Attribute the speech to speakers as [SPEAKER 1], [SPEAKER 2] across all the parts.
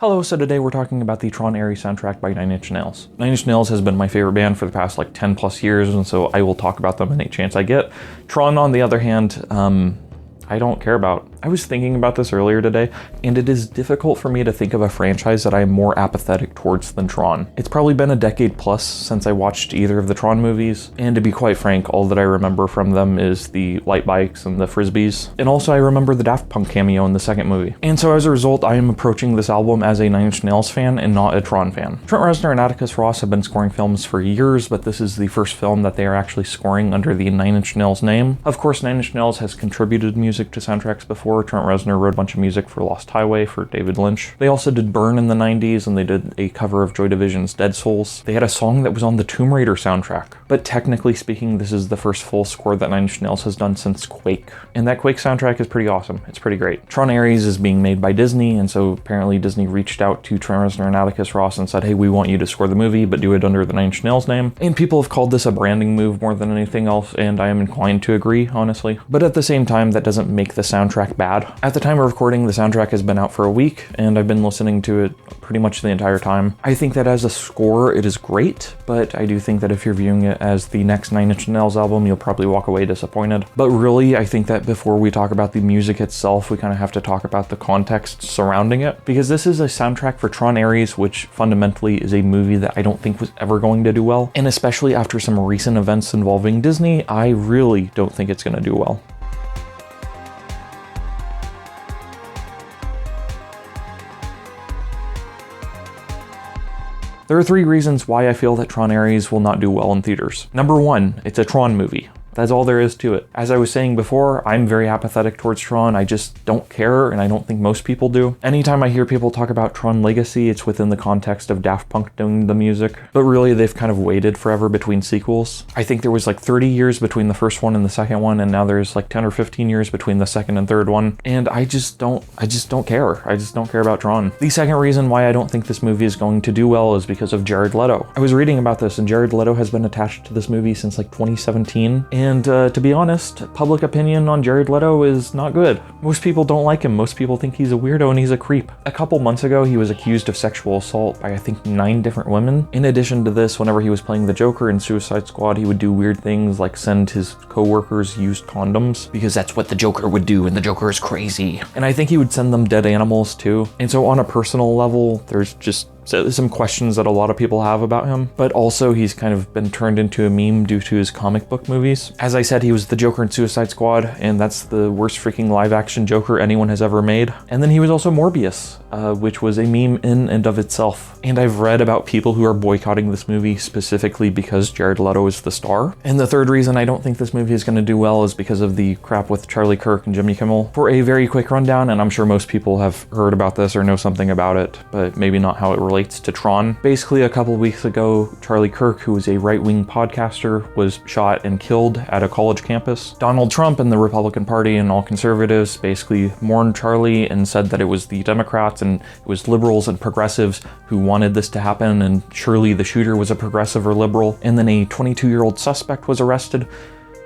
[SPEAKER 1] Hello, so today we're talking about the Tron Ares soundtrack by Nine Inch Nails. Nine Inch Nails has been my favorite band for the past like 10 plus years, and so I will talk about them any chance I get. Tron, on the other hand, I don't care about. I was thinking about this earlier today, and it is difficult for me to think of a franchise that I am more apathetic towards than Tron. It's probably been a decade plus since I watched either of the Tron movies, and to be quite frank, all that I remember from them is the light bikes and the frisbees. And also I remember the Daft Punk cameo in the second movie. And so as a result, I am approaching this album as a Nine Inch Nails fan and not a Tron fan. Trent Reznor and Atticus Ross have been scoring films for years, but this is the first film that they are actually scoring under the Nine Inch Nails name. Of course, Nine Inch Nails has contributed music to soundtracks before. Trent Reznor wrote a bunch of music for Lost Highway for David Lynch. They also did Burn in the 90s, and they did a cover of Joy Division's Dead Souls. They had a song that was on the Tomb Raider soundtrack. But technically speaking, this is the first full score that Nine Inch Nails has done since Quake. And that Quake soundtrack is pretty awesome. It's pretty great. Tron Ares is being made by Disney, and so apparently Disney reached out to Trent Reznor and Atticus Ross and said, hey, we want you to score the movie, but do it under the Nine Inch Nails name. And people have called this a branding move more than anything else, and I am inclined to agree, honestly. But at the same time, that doesn't make the soundtrack bad. At the time of recording, the soundtrack has been out for a week, and I've been listening to it pretty much the entire time. I think that as a score, it is great, but I do think that if you're viewing it as the next Nine Inch Nails album, you'll probably walk away disappointed. But really, I think that before we talk about the music itself, we kind of have to talk about the context surrounding it, because this is a soundtrack for Tron Ares, which fundamentally is a movie that I don't think was ever going to do well. And especially after some recent events involving Disney, I really don't think it's going to do well. There are three reasons why I feel that Tron Ares will not do well in theaters. Number one, it's a Tron movie. That's all there is to it. As I was saying before, I'm very apathetic towards Tron. I just don't care, and I don't think most people do. Anytime I hear people talk about Tron Legacy, it's within the context of Daft Punk doing the music. But really, they've kind of waited forever between sequels. I think there was like 30 years between the first one and the second one, and now there's like 10 or 15 years between the second and third one. And I just don't care. I just don't care about Tron. The second reason why I don't think this movie is going to do well is because of Jared Leto. I was reading about this, and Jared Leto has been attached to this movie since like 2017. And to be honest, public opinion on Jared Leto is not good. Most people don't like him. Most people think he's a weirdo and he's a creep. A couple months ago, he was accused of sexual assault by I think 9 different women. In addition to this, whenever he was playing the Joker in Suicide Squad, he would do weird things like send his co-workers used condoms, because that's what the Joker would do, and the Joker is crazy. And I think he would send them dead animals too. And so on a personal level, there's just some questions that a lot of people have about him, but also he's kind of been turned into a meme due to his comic book movies. As I said, he was the Joker in Suicide Squad, and that's the worst freaking live action Joker anyone has ever made. And then he was also Morbius, which was a meme in and of itself. And I've read about people who are boycotting this movie specifically because Jared Leto is the star. And the third reason I don't think this movie is going to do well is because of the crap with Charlie Kirk and Jimmy Kimmel. For a very quick rundown, and I'm sure most people have heard about this or know something about it, but maybe not how it relates to Tron. Basically, a couple weeks ago, Charlie Kirk, who is a right-wing podcaster, was shot and killed at a college campus. Donald Trump and the Republican Party and all conservatives basically mourned Charlie and said that it was the Democrats and it was liberals and progressives who wanted this to happen, and surely the shooter was a progressive or liberal. And then a 22-year-old suspect was arrested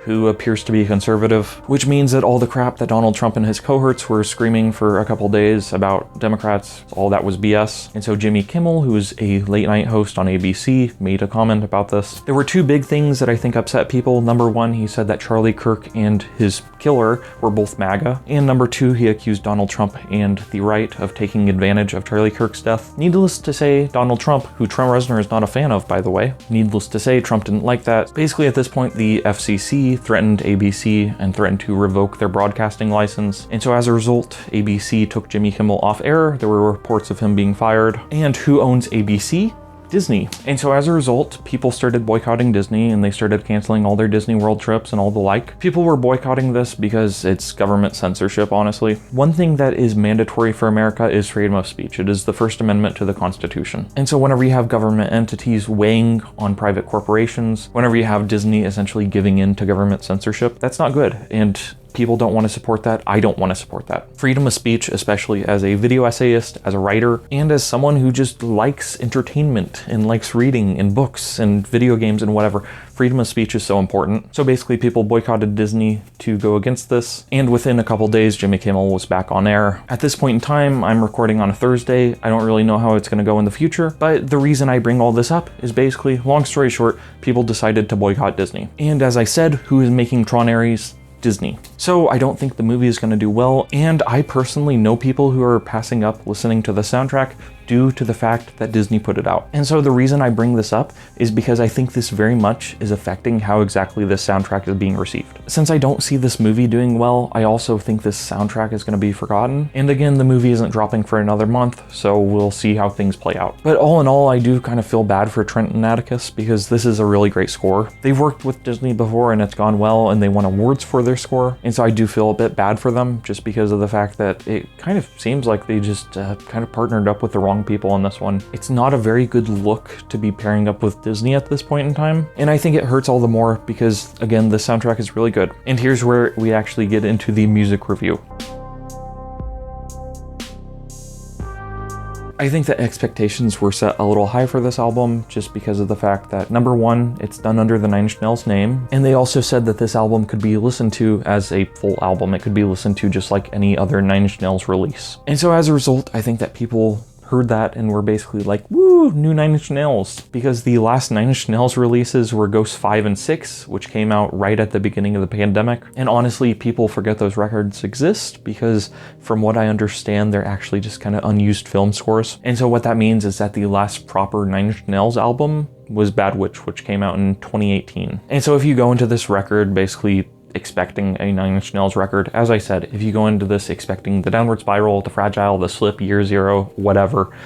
[SPEAKER 1] who appears to be a conservative, which means that all the crap that Donald Trump and his cohorts were screaming for a couple days about Democrats, all that was BS. And so Jimmy Kimmel, who is a late night host on ABC, made a comment about this. There were two big things that I think upset people. Number one, he said that Charlie Kirk and his killer were both MAGA. And number two, he accused Donald Trump and the right of taking advantage of Charlie Kirk's death. Needless to say, Donald Trump, who Trent Reznor is not a fan of, by the way, needless to say, Trump didn't like that. Basically, at this point, the FCC threatened ABC and threatened to revoke their broadcasting license. And so as a result, ABC took Jimmy Kimmel off air. There were reports of him being fired. And who owns ABC? Disney. And so as a result, people started boycotting Disney, and they started canceling all their Disney World trips and all the like. People were boycotting this because it's government censorship, honestly. One thing that is mandatory for America is freedom of speech. It is the First Amendment to the Constitution. And so whenever you have government entities weighing on private corporations, whenever you have Disney essentially giving in to government censorship, that's not good. And people don't want to support that, I don't want to support that. Freedom of speech, especially as a video essayist, as a writer, and as someone who just likes entertainment and likes reading and books and video games and whatever, freedom of speech is so important. So basically people boycotted Disney to go against this, and within a couple days Jimmy Kimmel was back on air. At this point in time, I'm recording on a Thursday. I don't really know how it's going to go in the future, but the reason I bring all this up is basically, long story short, people decided to boycott Disney. And as I said, who is making Tron Ares? Disney. So I don't think the movie is going to do well, and I personally know people who are passing up listening to the soundtrack due to the fact that Disney put it out. And so the reason I bring this up is because I think this very much is affecting how exactly this soundtrack is being received. Since I don't see this movie doing well, I also think this soundtrack is going to be forgotten. And again, the movie isn't dropping for another month, so we'll see how things play out. But all in all, I do kind of feel bad for Trent and Atticus because this is a really great score. They've worked with Disney before and it's gone well, and they won awards for their score. And so I do feel a bit bad for them just because of the fact that it kind of seems like they just kind of partnered up with the wrong people on this one. It's not a very good look to be pairing up with Disney at this point in time, and I think it hurts all the more because, again, the soundtrack is really good. And here's where we actually get into the music review. I think that expectations were set a little high for this album just because of the fact that, number one, it's done under the Nine Inch Nails name, and they also said that this album could be listened to as a full album. It could be listened to just like any other Nine Inch Nails release. And so as a result, I think that people heard that and were basically like, woo, new Nine Inch Nails. Because the last Nine Inch Nails releases were Ghost 5 and 6, which came out right at the beginning of the pandemic. And honestly, people forget those records exist because from what I understand, they're actually just kind of unused film scores. And so what that means is that the last proper Nine Inch Nails album was Bad Witch, which came out in 2018. And so if you go into this record basically expecting a Nine Inch Nails record, as I said, if you go into this expecting the Downward Spiral, the Fragile, the Slip, Year Zero, whatever,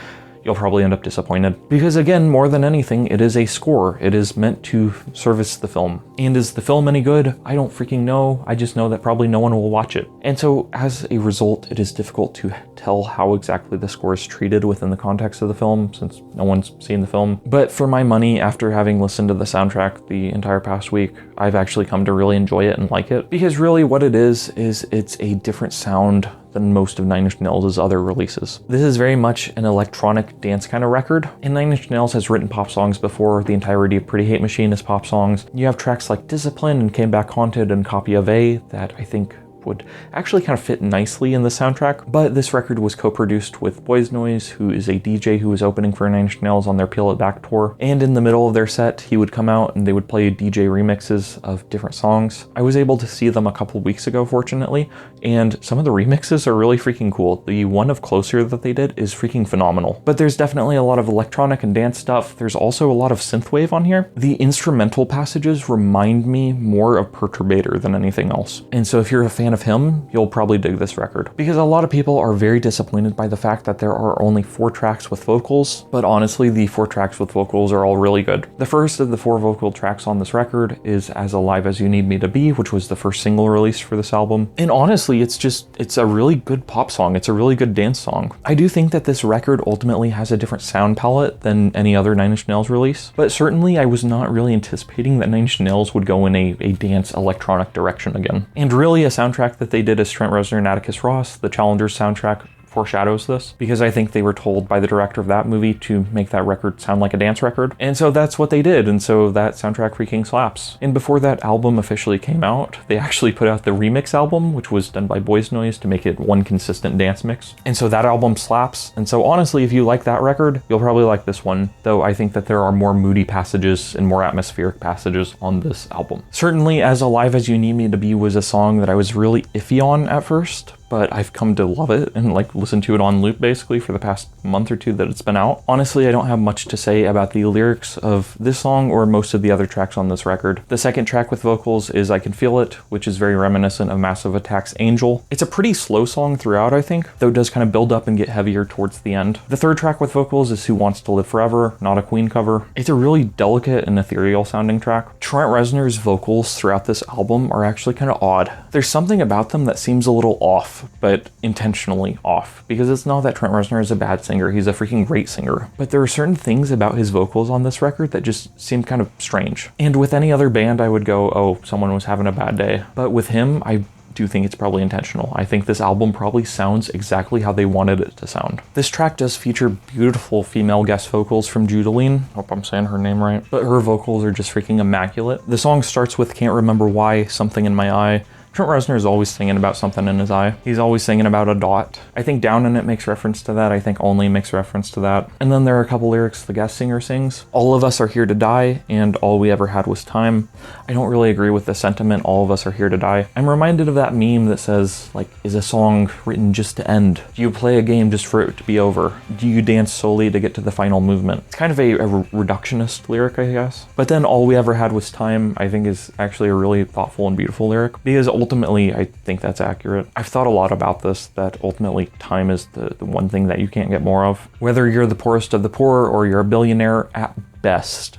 [SPEAKER 1] you'll probably end up disappointed. Because again, more than anything, it is a score. It is meant to service the film. And is the film any good? I don't freaking know. I just know that probably no one will watch it. And so as a result, it is difficult to tell how exactly the score is treated within the context of the film since no one's seen the film. But for my money, after having listened to the soundtrack the entire past week, I've actually come to really enjoy it and like it. Because really what it is it's a different sound than most of Nine Inch Nails' other releases. This is very much an electronic dance kind of record, and Nine Inch Nails has written pop songs before. The entirety of Pretty Hate Machine is pop songs. You have tracks like Discipline and Came Back Haunted and Copy of A that I think would actually kind of fit nicely in the soundtrack, but this record was co-produced with Boys Noise, who is a DJ who was opening for Nine Inch Nails on their Peel It Back tour, and in the middle of their set, he would come out and they would play DJ remixes of different songs. I was able to see them a couple weeks ago, fortunately, and some of the remixes are really freaking cool. The one of Closer that they did is freaking phenomenal, but there's definitely a lot of electronic and dance stuff. There's also a lot of synthwave on here. The instrumental passages remind me more of Perturbator than anything else, and so if you're a fan of him, you'll probably dig this record. Because a lot of people are very disappointed by the fact that there are only 4 tracks with vocals, but honestly, the 4 tracks with vocals are all really good. The first of the 4 vocal tracks on this record is As Alive As You Need Me to Be, which was the first single released for this album. And honestly, it's a really good pop song. It's a really good dance song. I do think that this record ultimately has a different sound palette than any other Nine Inch Nails release, but certainly I was not really anticipating that Nine Inch Nails would go in a dance electronic direction again. And really a soundtrack that they did as Trent Reznor and Atticus Ross, the Challengers soundtrack, foreshadows this, because I think they were told by the director of that movie to make that record sound like a dance record, and so that's what they did, and so that soundtrack freaking slaps. And before that album officially came out, they actually put out the remix album, which was done by Boys Noise to make it one consistent dance mix, and so that album slaps. And so honestly, if you like that record, you'll probably like this one, though I think that there are more moody passages and more atmospheric passages on this album. Certainly As Alive As You Need Me to Be was a song that I was really iffy on at first, but I've come to love it and like listen to it on loop basically for the past month or two that it's been out. Honestly, I don't have much to say about the lyrics of this song or most of the other tracks on this record. The second track with vocals is I Can Feel It, which is very reminiscent of Massive Attack's Angel. It's a pretty slow song throughout, I think, though it does kind of build up and get heavier towards the end. The third track with vocals is Who Wants to Live Forever, not a Queen cover. It's a really delicate and ethereal sounding track. Trent Reznor's vocals throughout this album are actually kind of odd. There's something about them that seems a little off, but intentionally off, because it's not that Trent Reznor is a bad singer, he's a freaking great singer, but there are certain things about his vocals on this record that just seem kind of strange. And with any other band I would go, oh, someone was having a bad day, but with him, I do think it's probably intentional. I think this album probably sounds exactly how they wanted it to sound. This track does feature beautiful female guest vocals from Judaline. Hope I'm saying her name right. But her vocals are just freaking immaculate. The song starts with Can't Remember Why, Something in My Eye. Trent Reznor is always singing about something in his eye. He's always singing about a dot. I think Down in It makes reference to that. I think Only makes reference to that. And then there are a couple lyrics the guest singer sings. All of us are here to die, and all we ever had was time. I don't really agree with the sentiment, all of us are here to die. I'm reminded of that meme that says, like, is a song written just to end? Do you play a game just for it to be over? Do you dance solely to get to the final movement? It's kind of a reductionist lyric, I guess. But then all we ever had was time, I think is actually a really thoughtful and beautiful lyric, because ultimately, I think that's accurate. I've thought a lot about this, that ultimately time is the one thing that you can't get more of. Whether you're the poorest of the poor or you're a billionaire, at best,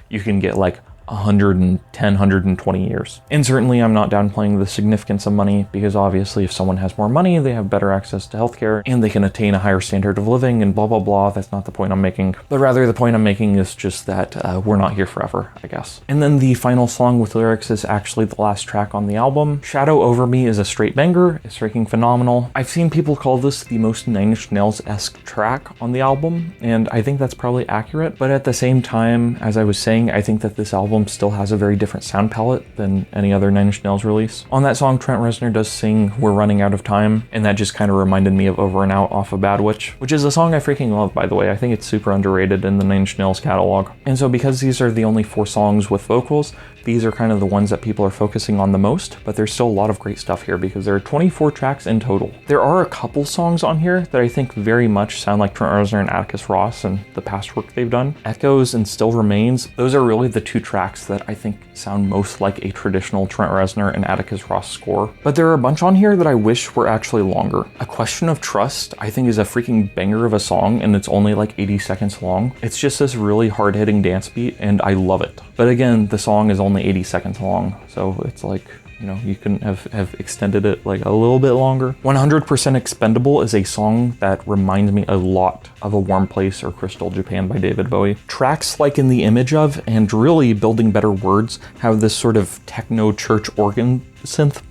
[SPEAKER 1] you can get like 110, 120 years. And certainly I'm not downplaying the significance of money, because obviously if someone has more money, they have better access to healthcare and they can attain a higher standard of living and blah, blah, blah. That's not the point I'm making. But rather the point I'm making is just that we're not here forever, I guess. And then the final song with lyrics is actually the last track on the album. Shadow Over Me is a straight banger. It's freaking phenomenal. I've seen people call this the most Nine Inch Nails-esque track on the album, and I think that's probably accurate. But at the same time, as I was saying, I think that this album still has a very different sound palette than any other Nine Inch Nails release. On that song, Trent Reznor does sing We're Running Out of Time, and that just kind of reminded me of Over and Out off of Bad Witch, which is a song I freaking love, by the way. I think it's super underrated in the Nine Inch Nails catalog. And so because these are the only 4 songs with vocals, these are kind of the ones that people are focusing on the most, but there's still a lot of great stuff here because there are 24 tracks in total. There are a couple songs on here that I think very much sound like Trent Reznor and Atticus Ross and the past work they've done. Echoes and Still Remains, those are really the 2 tracks that I think sound most like a traditional Trent Reznor and Atticus Ross score. But there are a bunch on here that I wish were actually longer. A Question of Trust, I think, is a freaking banger of a song, and it's only like 80 seconds long. It's just this really hard-hitting dance beat, and I love it. But again, the song is only 80 seconds long, so it's like, you know, you couldn't have extended it like a little bit longer. 100% Expendable is a song that reminds me a lot of A Warm Place or Crystal Japan by David Bowie. Tracks like In the Image Of and really Building Better Words have this sort of techno church organ synth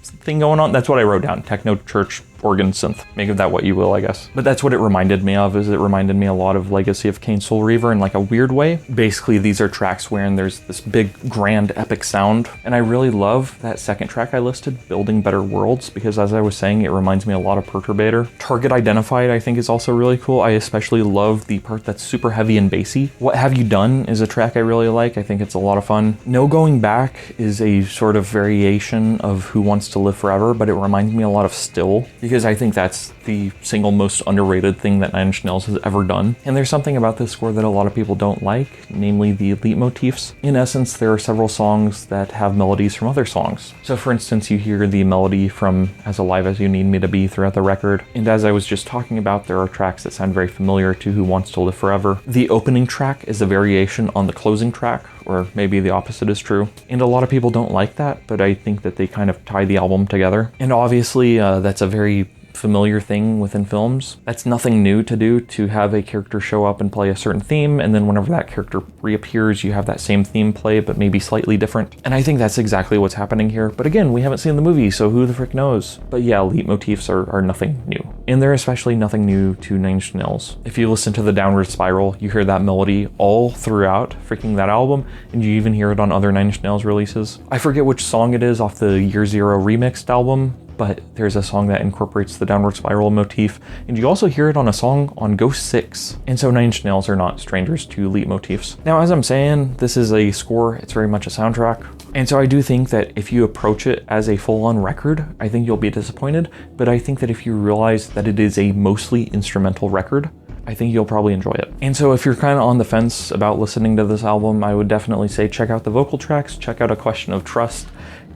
[SPEAKER 1] thing going on. That's what I wrote down, techno church organ synth. Make of that what you will, I guess. But that's what it reminded me of, is it reminded me a lot of Legacy of Kain Soul Reaver in like a weird way. Basically, these are tracks wherein there's this big, grand, epic sound. And I really love that second track I listed, Building Better Worlds, because as I was saying, it reminds me a lot of Perturbator. Target Identified, I think, is also really cool. I especially love the part that's super heavy and bassy. What Have You Done is a track I really like. I think it's a lot of fun. No Going Back is a sort of variation of Who Wants to Live Forever, but it reminds me a lot of Still, because I think that's the single most underrated thing that Nine Inch Nails has ever done. And there's something about this score that a lot of people don't like, namely the leitmotifs. In essence, there are several songs that have melodies from other songs. So for instance, you hear the melody from As Alive As You Need Me to Be throughout the record. And as I was just talking about, there are tracks that sound very familiar to Who Wants to Live Forever. The opening track is a variation on the closing track, or maybe the opposite is true. And a lot of people don't like that, but I think that they kind of tie the album together. And obviously, that's a very familiar thing within films. That's nothing new to do, to have a character show up and play a certain theme, and then whenever that character reappears, you have that same theme play, but maybe slightly different. And I think that's exactly what's happening here. But again, we haven't seen the movie, so who the frick knows? But yeah, leitmotifs are nothing new. And they're especially nothing new to Nine Inch Nails. If you listen to the Downward Spiral, you hear that melody all throughout freaking that album, and you even hear it on other Nine Inch Nails releases. I forget which song it is off the Year Zero remixed album, but there's a song that incorporates the Downward Spiral motif, and you also hear it on a song on Ghost 6. And so Nine Inch Nails are not strangers to leitmotifs. Now, as I'm saying, this is a score, it's very much a soundtrack. And so I do think that if you approach it as a full-on record, I think you'll be disappointed, but I think that if you realize that it is a mostly instrumental record, I think you'll probably enjoy it. And so if you're kind of on the fence about listening to this album, I would definitely say check out the vocal tracks, check out A Question of Trust,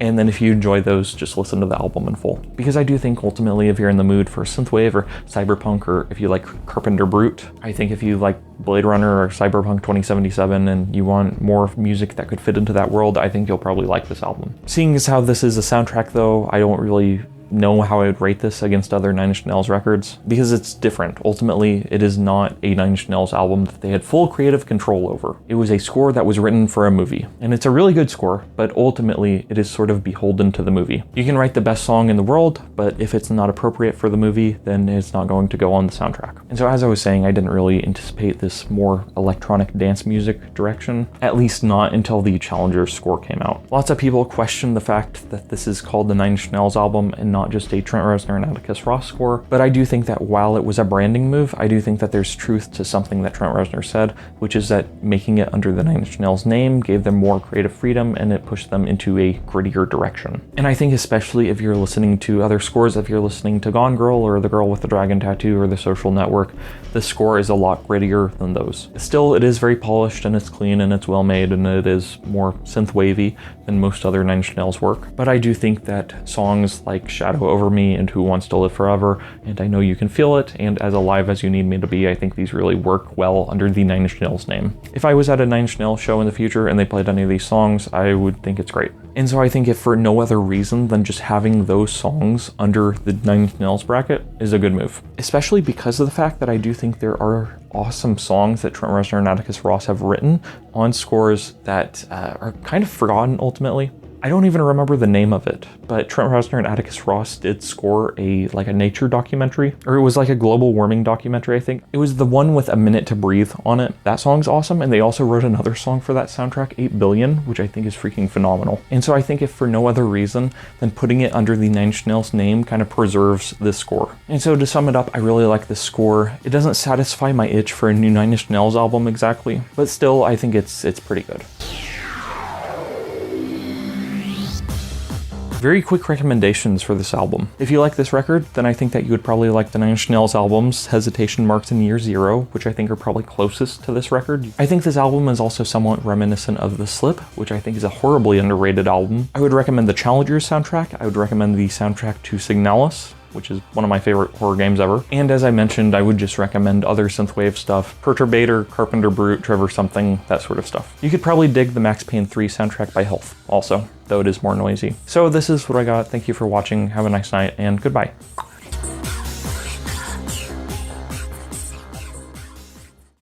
[SPEAKER 1] and then if you enjoy those, just listen to the album in full. Because I do think ultimately, if you're in the mood for synthwave or cyberpunk, or if you like Carpenter Brute, I think if you like Blade Runner or Cyberpunk 2077 and you want more music that could fit into that world, I think you'll probably like this album. Seeing as how this is a soundtrack though, I don't really know how I would rate this against other Nine Inch Nails records because it's different. Ultimately, it is not a Nine Inch Nails album that they had full creative control over. It was a score that was written for a movie, and it's a really good score, but ultimately it is sort of beholden to the movie. You can write the best song in the world, but if it's not appropriate for the movie, then it's not going to go on the soundtrack. And so as I was saying, I didn't really anticipate this more electronic dance music direction, at least not until the Challenger score came out. Lots of people question the fact that this is called the Nine Inch Nails album and not just a Trent Reznor and Atticus Ross score, but I do think that while it was a branding move, I do think that there's truth to something that Trent Reznor said, which is that making it under the Nine Inch Nails name gave them more creative freedom and it pushed them into a grittier direction. And I think especially if you're listening to other scores, if you're listening to Gone Girl or The Girl with the Dragon Tattoo or The Social Network, the score is a lot grittier than those. Still, it is very polished and it's clean and it's well made and it is more synth wavy than most other Nine Inch Nails work. But I do think that songs like Shadow Over Me and Who Wants to Live Forever and I Know You Can Feel It and As Alive As You Need Me to Be, I think these really work well under the Nine Inch Nails name. If I was at a Nine Inch Nails show in the future and they played any of these songs, I would think it's great. And so I think if for no other reason than just having those songs under the Nine Inch Nails bracket is a good move. Especially because of the fact that I do think there are awesome songs that Trent Reznor and Atticus Ross have written on scores that are kind of forgotten ultimately. I don't even remember the name of it, but Trent Reznor and Atticus Ross did score a nature documentary, or it was like a global warming documentary, I think. It was the one with A Minute to Breathe on it. That song's awesome, and they also wrote another song for that soundtrack, 8 Billion, which I think is freaking phenomenal. And so I think if for no other reason than putting it under the Nine Inch Nails name kind of preserves this score. And so to sum it up, I really like this score. It doesn't satisfy my itch for a new Nine Inch Nails album exactly, but still I think it's pretty good. Very quick recommendations for this album. If you like this record, then I think that you would probably like the Nine Inch Nails albums, Hesitation Marks and Year Zero, which I think are probably closest to this record. I think this album is also somewhat reminiscent of The Slip, which I think is a horribly underrated album. I would recommend the Challenger soundtrack. I would recommend the soundtrack to Signalis, which is one of my favorite horror games ever. And as I mentioned, I would just recommend other synthwave stuff, Perturbator, Carpenter Brute, Trevor Something, that sort of stuff. You could probably dig the Max Payne 3 soundtrack by Health also, though it is more noisy. So this is what I got. Thank you for watching. Have a nice night and goodbye.